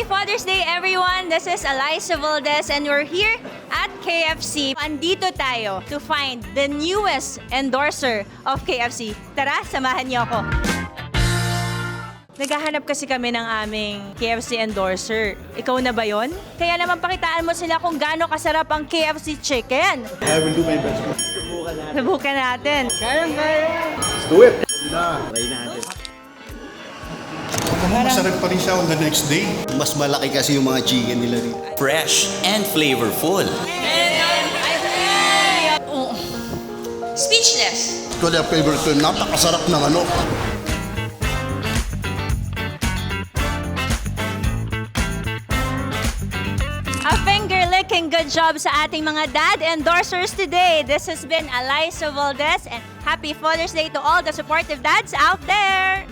Father's Day, everyone! This is Eliza Valdez and we're here at KFC. Andito tayo to find the newest endorser of KFC. Tara, samahan niyo ako. Naghahanap kasi kami ng aming KFC endorser. Ikaw na ba yon? Kaya naman pakitaan mo sila kung gaano kasarap ang KFC chicken. I will do my best. Subukan natin. Let's do it! Try natin. Masarap pa rin siya on the next day. Mas malaki kasi yung mga chicken nila rin. Fresh and flavorful. Speechless. Actually, ang favorite ko, napakasarap ng ano. A finger-licking good job sa ating mga dad endorsers today. This has been Eliza Valdez and happy Father's Day to all the supportive dads out there!